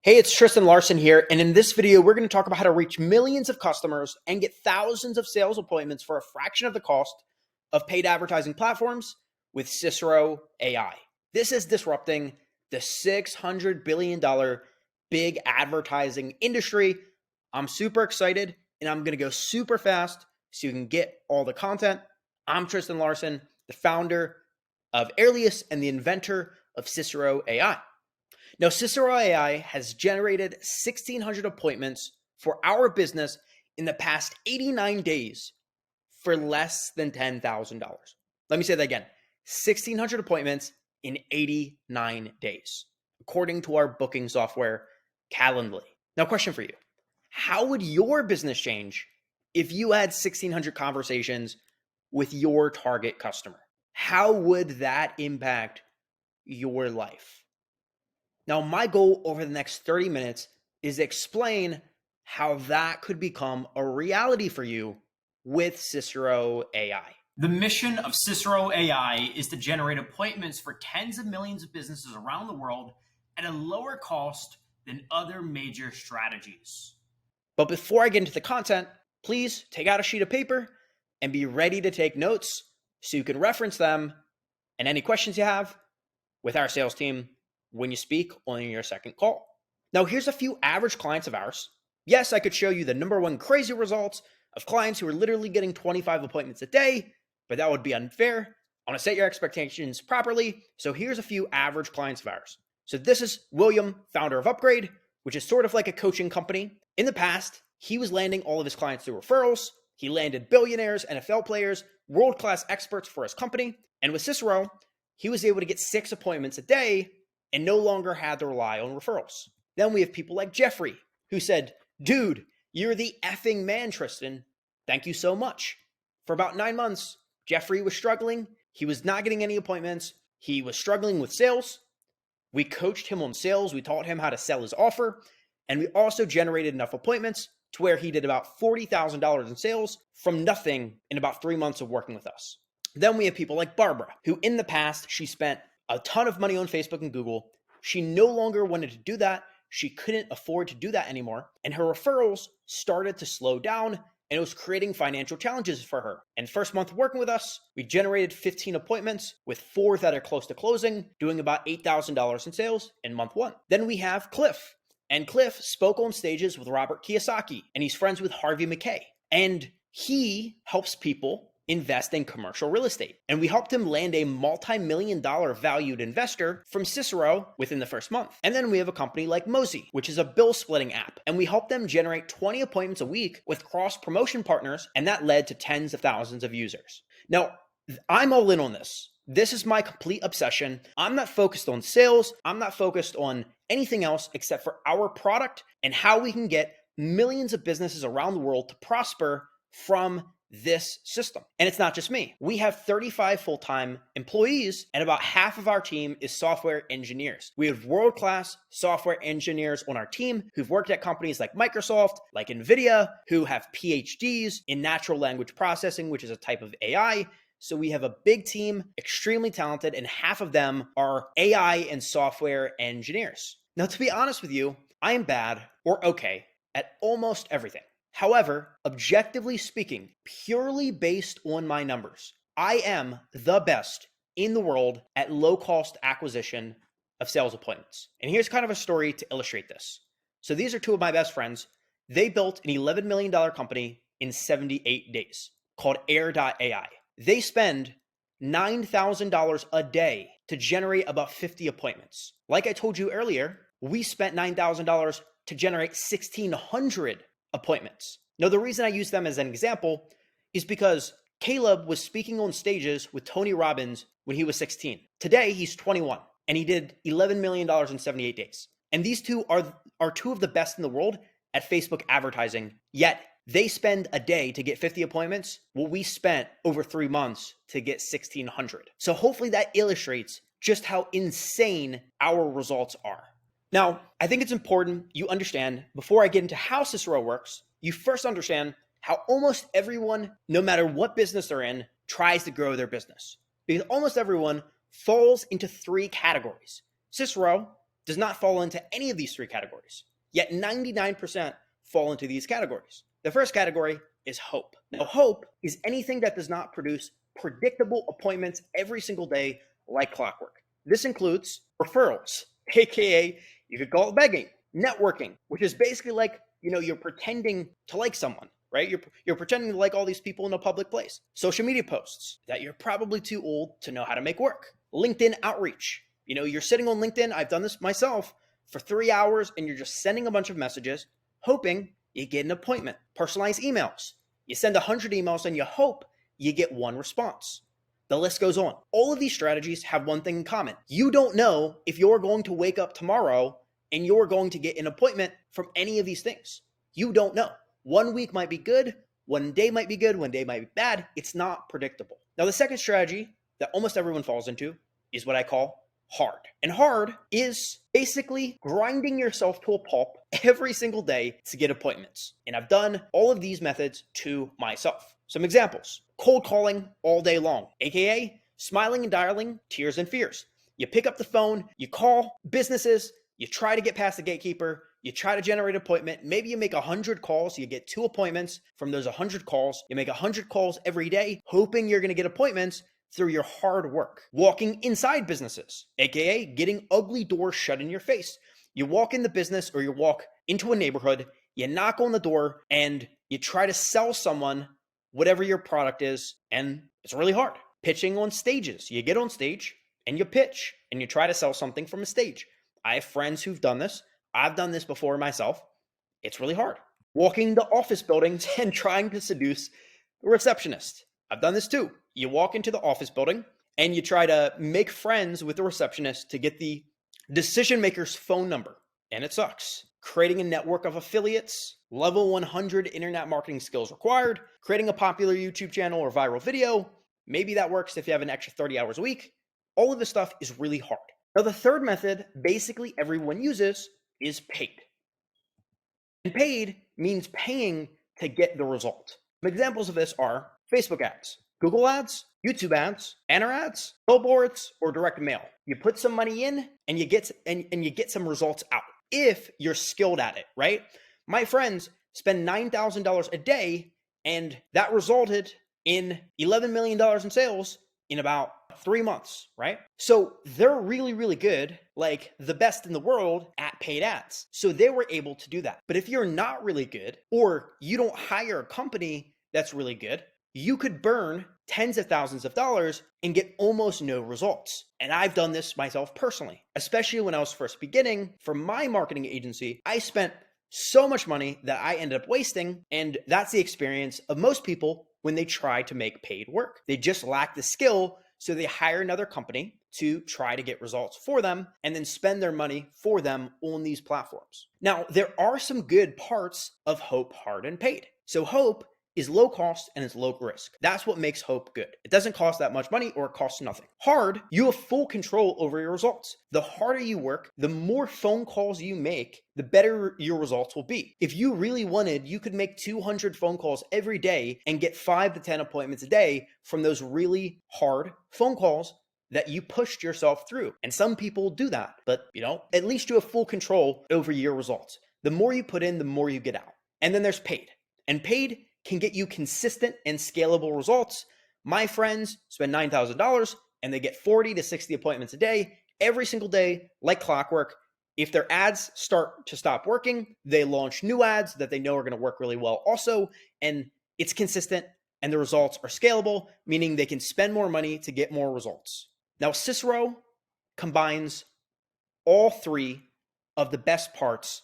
Hey, it's Tristan Larson here, and in this video, we're going to talk about how to reach millions of customers and get thousands of sales appointments for a fraction of the cost of paid advertising platforms with Cisero AI. This is disrupting the $600 billion big advertising industry. I'm super excited, and I'm going to go super fast so you can get all the content. I'm Tristan Larson, the founder of Airlius and the inventor of Cisero AI. Now, Cisero AI has generated 1,600 appointments for our business in the past 89 days for less than $10,000. Let me say that again, 1,600 appointments in 89 days, according to our booking software, Calendly. Now, question for you. How would your business change if you had 1,600 conversations with your target customer? How would that impact your life? Now, my goal over the next 30 minutes is to explain how that could become a reality for you with Cisero AI. The mission of Cisero AI is to generate appointments for tens of millions of businesses around the world at a lower cost than other major strategies. But before I get into the content, please take out a sheet of paper and be ready to take notes so you can reference them and any questions you have with our sales team when you speak on your second call. Now, here's a few average clients of ours. Yes, I could show you the number one crazy results of clients who are literally getting 25 appointments a day, but that would be unfair. I want to set your expectations properly. So here's a few average clients of ours. So this is William, founder of Upgrade, which is sort of like a coaching company. In the past, he was landing all of his clients through referrals. He landed billionaires, NFL players, world-class experts for his company. And with Cisero, he was able to get 6 appointments a day and no longer had to rely on referrals. Then we have people like Jeffrey, who said, dude, you're the effing man, Tristan. Thank you so much. For about 9 months, Jeffrey was struggling. He was not getting any appointments. He was struggling with sales. We coached him on sales. We taught him how to sell his offer. And we also generated enough appointments to where he did about $40,000 in sales from nothing in about 3 months of working with us. Then we have people like Barbara, who in the past, she spent a ton of money on Facebook and Google. She no longer wanted to do that. She couldn't afford to do that anymore. And her referrals started to slow down and it was creating financial challenges for her. And first month working with us, we generated 15 appointments with 4 that are close to closing, doing about $8,000 in sales in month 1. Then we have Cliff. And Cliff spoke on stages with Robert Kiyosaki and he's friends with Harvey Mackay. And he helps people invest in commercial real estate. And we helped him land a multi-million-dollar valued investor from Cisero within the first month. And then we have a company like Mosey, which is a bill splitting app. And we helped them generate 20 appointments a week with cross-promotion partners. And that led to tens of thousands of users. Now, I'm all in on this. This is my complete obsession. I'm not focused on sales. I'm not focused on anything else except for our product and how we can get millions of businesses around the world to prosper from this system. And it's not just me. We have 35 full-time employees and about half of our team is software engineers. We have world-class software engineers on our team who've worked at companies like Microsoft, like NVIDIA, who have PhDs in natural language processing, which is a type of AI. So we have a big team, extremely talented, and half of them are AI and software engineers. Now, to be honest with you, I am bad or okay at almost everything. However, objectively speaking, purely based on my numbers, I am the best in the world at low-cost acquisition of sales appointments. And here's kind of a story to illustrate this. So these are 2 of my best friends. They built an $11 million company in 78 days called Air.ai. They spend $9,000 a day to generate about 50 appointments. Like I told you earlier, we spent $9,000 to generate 1,600 appointments. Now, the reason I use them as an example is because Caleb was speaking on stages with Tony Robbins when he was 16. Today, he's 21, and he did $11 million in 78 days. And these 2 are 2 of the best in the world at Facebook advertising, yet they spend a day to get 50 appointments. Well, we spent over 3 months to get 1,600. So hopefully that illustrates just how insane our results are. Now, I think it's important you understand, before I get into how Cisero works, you first understand how almost everyone, no matter what business they're in, tries to grow their business. Because almost everyone falls into 3 categories. Cisero does not fall into any of these three categories. Yet 99% fall into these categories. The first category is hope. Now, hope is anything that does not produce predictable appointments every single day like clockwork. This includes referrals, aka you could call it begging, networking, which is basically like, you're pretending to like someone, right? You're pretending to like all these people in a public place. Social media posts that you're probably too old to know how to make work. LinkedIn outreach. You're sitting on LinkedIn. I've done this myself for 3 hours and you're just sending a bunch of messages, hoping you get an appointment. Personalized emails. You send 100 emails and you hope you get one response. The list goes on. All of these strategies have one thing in common. You don't know if you're going to wake up tomorrow and you're going to get an appointment from any of these things. You don't know. 1 week might be good, 1 day might be good, 1 day might be bad. It's not predictable. Now, the second strategy that almost everyone falls into is what I call hard. And hard is basically grinding yourself to a pulp every single day to get appointments. And I've done all of these methods to myself. Some examples: cold calling all day long, aka smiling and dialing tears and fears. You pick up the phone, you call businesses, you try to get past the gatekeeper, you try to generate an appointment. Maybe you make 100 calls, you get 2 appointments from those 100 calls. You make 100 calls every day, hoping you're going to get appointments through your hard work. Walking inside businesses, aka getting ugly doors shut in your face. You walk in the business or you walk into a neighborhood, you knock on the door and you try to sell someone whatever your product is, and it's really hard. Pitching on stages. You get on stage and you pitch and you try to sell something from a stage. I have friends who've done this. I've done this before myself. It's really hard. Walking the office buildings and trying to seduce the receptionist. I've done this too. You walk into the office building and you try to make friends with the receptionist to get the decision maker's phone number, and it sucks. Creating a network of affiliates, level 100 internet marketing skills required, creating a popular YouTube channel or viral video. Maybe that works if you have an extra 30 hours a week. All of this stuff is really hard. Now, the third method basically everyone uses is paid. And paid means paying to get the result. Some examples of this are Facebook ads, Google ads, YouTube ads, banner ads, billboards, or direct mail. You put some money in and you get some results out if you're skilled at it, right? My friends spend $9,000 a day and that resulted in $11 million in sales in about 3 months, right? So they're really, really good, like the best in the world at paid ads. So they were able to do that. But if you're not really good, or you don't hire a company that's really good, you could burn tens of thousands of dollars and get almost no results. And I've done this myself personally, especially when I was first beginning. For my marketing agency, I spent so much money that I ended up wasting. And that's the experience of most people when they try to make paid work. They just lack the skill, so they hire another company to try to get results for them and then spend their money for them on these platforms. Now, there are some good parts of Hope, Hard, and Paid. So Hope is low cost and it's low risk. That's what makes Hope good. It doesn't cost that much money or it costs nothing. Hard, you have full control over your results. The harder you work, the more phone calls you make, the better your results will be. If you really wanted, you could make 200 phone calls every day and get 5 to 10 appointments a day from those really hard phone calls that you pushed yourself through. And some people do that, but at least you have full control over your results. The more you put in, the more you get out. And then there's paid. And paid can get you consistent and scalable results. My friends spend $9,000 and they get 40 to 60 appointments a day, every single day, like clockwork. If their ads start to stop working, they launch new ads that they know are going to work really well also. And it's consistent and the results are scalable, meaning they can spend more money to get more results. Now, Cisero combines all 3 of the best parts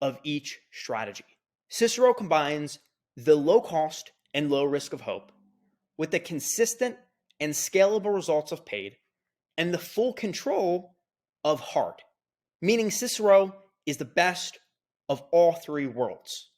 of each strategy. Cisero combines the low cost and low risk of Hope with the consistent and scalable results of Paid and the full control of Hard, meaning Cisero is the best of all 3 worlds.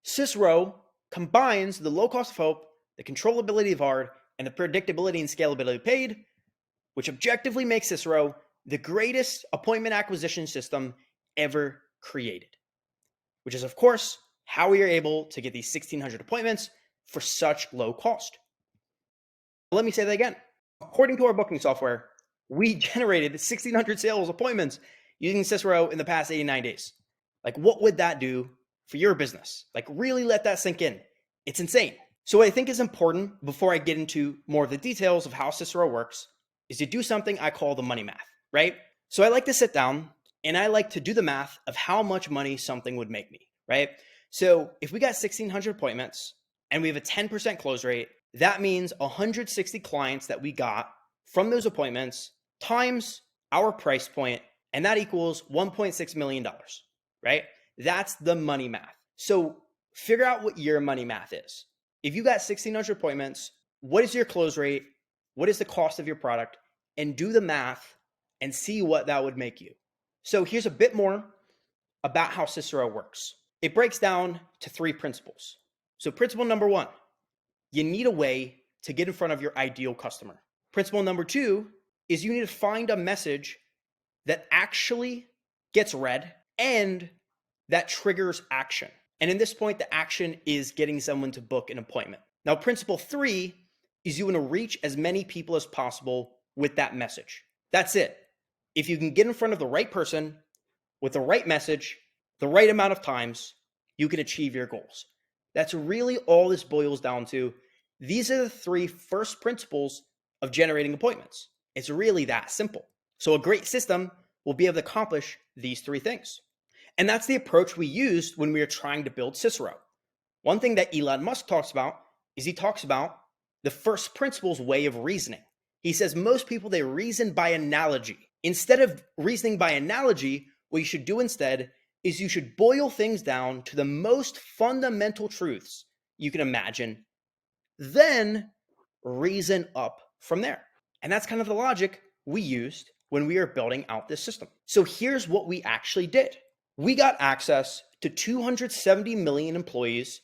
Cisero combines the low cost of Hope, the controllability of Hard, and the predictability and scalability of Paid, which objectively makes Cisero the greatest appointment acquisition system ever created, which is, of course, how we are able to get these 1,600 appointments for such low cost. Let me say that again. According to our booking software, we generated 1,600 sales appointments using Cicero in the past 89 days. Like, what would that do for your business? Like, really let that sink in. It's insane. So what I think is important before I get into more of the details of how Cicero works is to do something I call the money math, right? So I like to sit down and I like to do the math of how much money something would make me, right? So if we got 1,600 appointments and we have a 10% close rate, that means 160 clients that we got from those appointments times our price point, and that equals $1.6 million, right? That's the money math. So figure out what your money math is. If you got 1,600 appointments, what is your close rate? What is the cost of your product? And do the math and see what that would make you. So here's a bit more about how Cicero works. It breaks down to 3 principles. So principle number 1, you need a way to get in front of your ideal customer. Principle number 2 is you need to find a message that actually gets read and that triggers action. And in this point, the action is getting someone to book an appointment. Now, principle 3 is you want to reach as many people as possible with that message. That's it. If you can get in front of the right person with the right message, the right amount of times, you can achieve your goals. That's really all this boils down to. These are the 3 first principles of generating appointments. It's really that simple. So a great system will be able to accomplish these 3 things. And that's the approach we used when we were trying to build Cicero. One thing that Elon Musk talks about is he talks about the first principles way of reasoning. He says most people, they reason by analogy. Instead of reasoning by analogy, what you should do instead is you should boil things down to the most fundamental truths you can imagine, then reason up from there. And that's kind of the logic we used when we were building out this system. So here's what we actually did. We got access to 270 million employees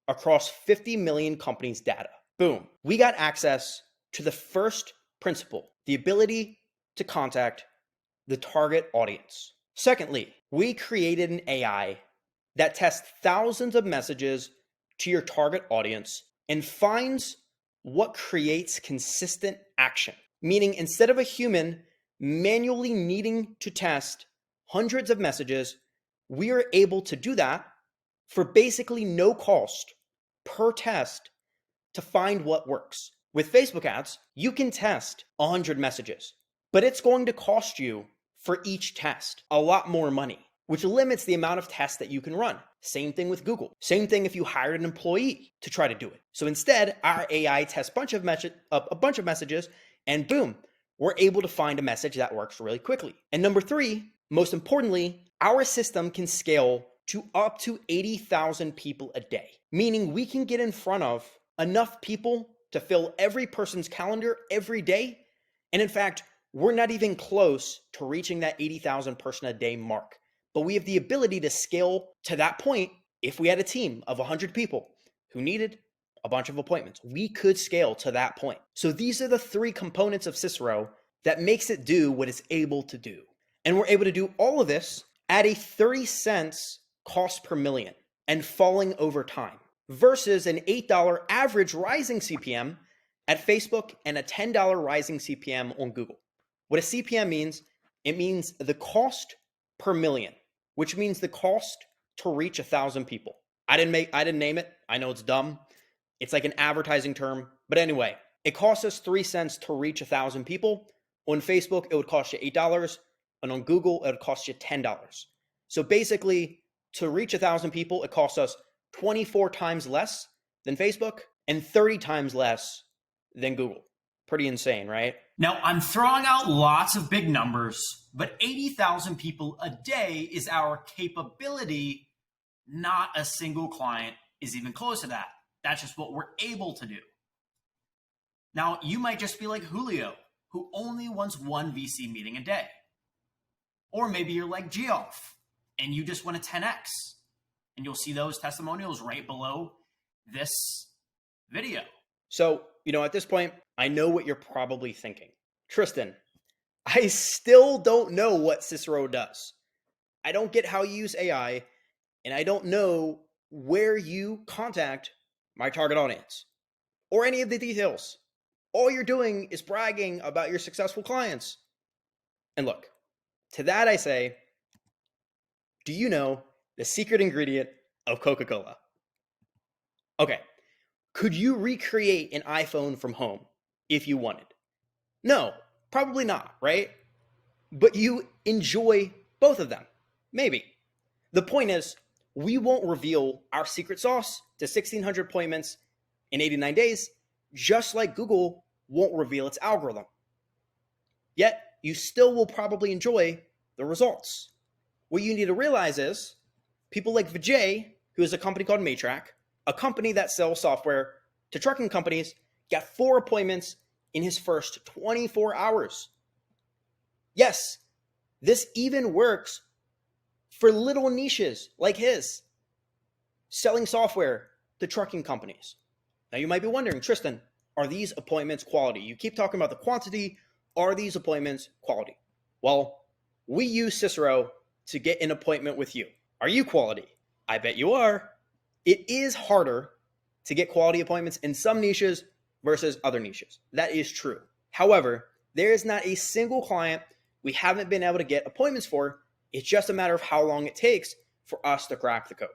across 50 million companies' data. Boom. We got access to the first principle, the ability to contact the target audience. Secondly, we created an AI that tests thousands of messages to your target audience and finds what creates consistent action. Meaning, instead of a human manually needing to test hundreds of messages, we are able to do that for basically no cost per test to find what works. With Facebook ads, you can test 100 messages, but it's going to cost you for each test a lot more money, which limits the amount of tests that you can run. Same thing with Google. Same thing if you hired an employee to try to do it. So instead, our AI tests a bunch of messages, and boom, we're able to find a message that works really quickly. And number 3, most importantly, our system can scale to up to 80,000 people a day, meaning we can get in front of enough people to fill every person's calendar every day. And in fact, we're not even close to reaching that 80,000 person a day mark. But we have the ability to scale to that point if we had a team of 100 people who needed a bunch of appointments. We could scale to that point. So these are the 3 components of Cicero that makes it do what it's able to do. And we're able to do all of this at a 30 cents cost per million and falling over time versus an $8 average rising CPM at Facebook and a $10 rising CPM on Google. What a CPM means, it means the cost per million, which means the cost to reach 1,000 people. I didn't name it. I know it's dumb. It's like an advertising term. But anyway, it costs us 3 cents to reach 1,000 people. On Facebook, it would cost you $8. And on Google, it would cost you $10. So basically, to reach 1,000 people, it costs us 24 times less than Facebook and 30 times less than Google. Pretty insane, right? Now, I'm throwing out lots of big numbers, but 80,000 people a day is our capability. Not a single client is even close to that. That's just what we're able to do. Now, you might just be like Julio, who only wants 1 VC meeting a day. Or maybe you're like Geoff, and you just want a 10x. And you'll see those testimonials right below this video. So, at this point, I know what you're probably thinking. Tristan, I still don't know what Cicero does. I don't get how you use AI, and I don't know where you contact my target audience or any of the details. All you're doing is bragging about your successful clients. And look, to that I say, Do you know the secret ingredient of Coca-Cola? Okay, could you recreate an iPhone from home if you wanted? No, probably not, right? But you enjoy both of them. Maybe. The point is, we won't reveal our secret sauce to 1,600 appointments in 89 days, just like Google won't reveal its algorithm. Yet, you still will probably enjoy the results. What you need to realize is people like Vijay, who is a company called Matrack, a company that sells software to trucking companies, got 4 appointments in his first 24 hours. Yes, this even works for little niches like his, selling software to trucking companies. Now you might be wondering, Tristan, are these appointments quality? You keep talking about the quantity. Are these appointments quality? Well, we use Cisero to get an appointment with you. Are you quality? I bet you are. It is harder to get quality appointments in some niches versus other niches. That is true. However, there is not a single client we haven't been able to get appointments for. It's just a matter of how long it takes for us to crack the code.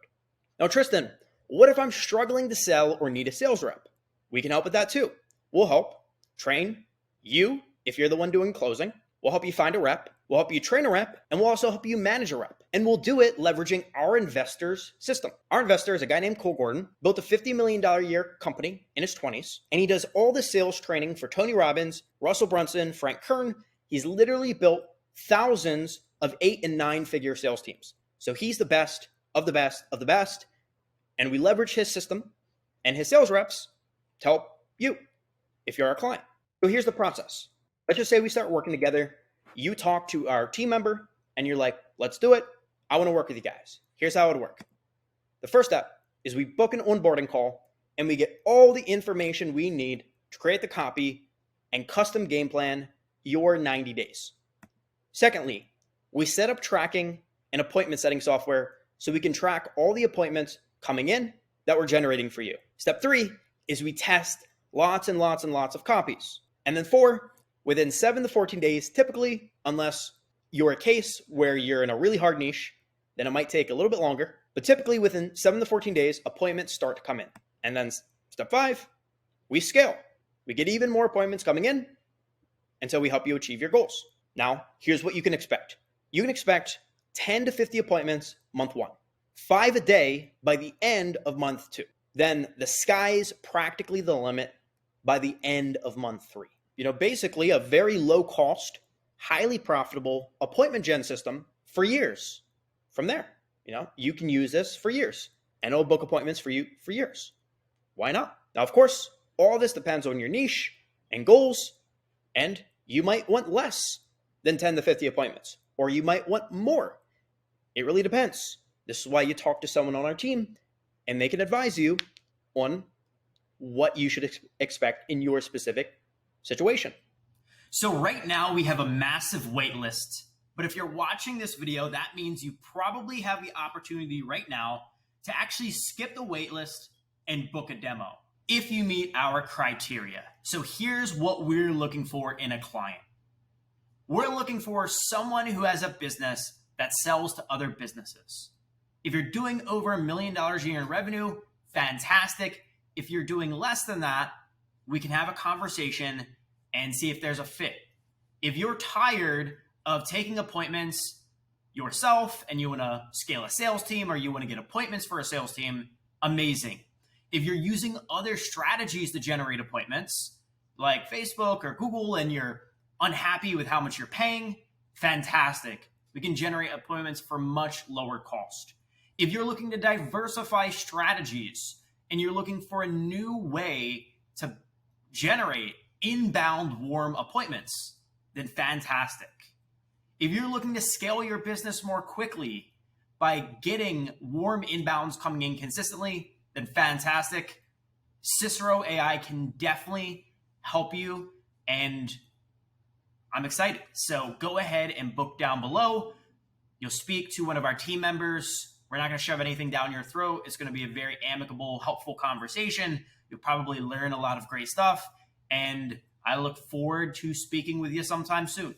Now, Tristan, what if I'm struggling to sell or need a sales rep? We can help with that too. We'll help train you if you're the one doing closing. We'll help you find a rep. We'll help you train a rep, and we'll also help you manage a rep. And we'll do it leveraging our investor's system. Our investor is a guy named Cole Gordon, built a $50 million a year company in his 20s, and he does all the sales training for Tony Robbins, Russell Brunson, Frank Kern. He's literally built thousands of 8 and 9 figure sales teams. So he's the best of the best of the best. And we leverage his system and his sales reps to help you if you're our client. So here's the process. Let's just say we start working together. You talk to our team member and you're like, let's do it. I want to work with you guys. Here's how it would work. The first step is we book an onboarding call and we get all the information we need to create the copy and custom game plan your 90 days. Secondly, we set up tracking and appointment setting software so we can track all the appointments coming in that we're generating for you. Step 3 is we test lots and lots and lots of copies. And then 4, within 7 to 14 days, typically, unless you're a case where you're in a really hard niche, then it might take a little bit longer. But typically within 7 to 14 days, appointments start to come in. And then step 5, we scale. We get even more appointments coming in until we help you achieve your goals. Now, here's what you can expect. You can expect 10 to 50 appointments month 1, 5 a day by the end of month 2. Then the sky's practically the limit by the end of month 3. Basically a very low cost, highly profitable appointment gen system for years. From there, you can use this for years and it'll book appointments for you for years. Why not? Now, of course, all this depends on your niche and goals, and you might want less than 10 to 50 appointments, or you might want more. It really depends. This is why you talk to someone on our team and they can advise you on what you should expect in your specific situation. So right now we have a massive wait list, but if you're watching this video, that means you probably have the opportunity right now to actually skip the wait list and book a demo if you meet our criteria. So here's what we're looking for in a client. We're looking for someone who has a business that sells to other businesses. If you're doing over $1 million a year in revenue, fantastic. If you're doing less than that, we can have a conversation and see if there's a fit. If you're tired of taking appointments yourself and you want to scale a sales team or you want to get appointments for a sales team, amazing. If you're using other strategies to generate appointments like Facebook or Google and you're unhappy with how much you're paying, fantastic. We can generate appointments for much lower cost. If you're looking to diversify strategies and you're looking for a new way to generate inbound warm appointments, then fantastic. If you're looking to scale your business more quickly by getting warm inbounds coming in consistently, then fantastic. Cisero AI can definitely help you, and I'm excited. So go ahead and book down below. You'll speak to one of our team members. We're not going to shove anything down your throat. It's going to be a very amicable, helpful conversation. You'll probably learn a lot of great stuff. And I look forward to speaking with you sometime soon.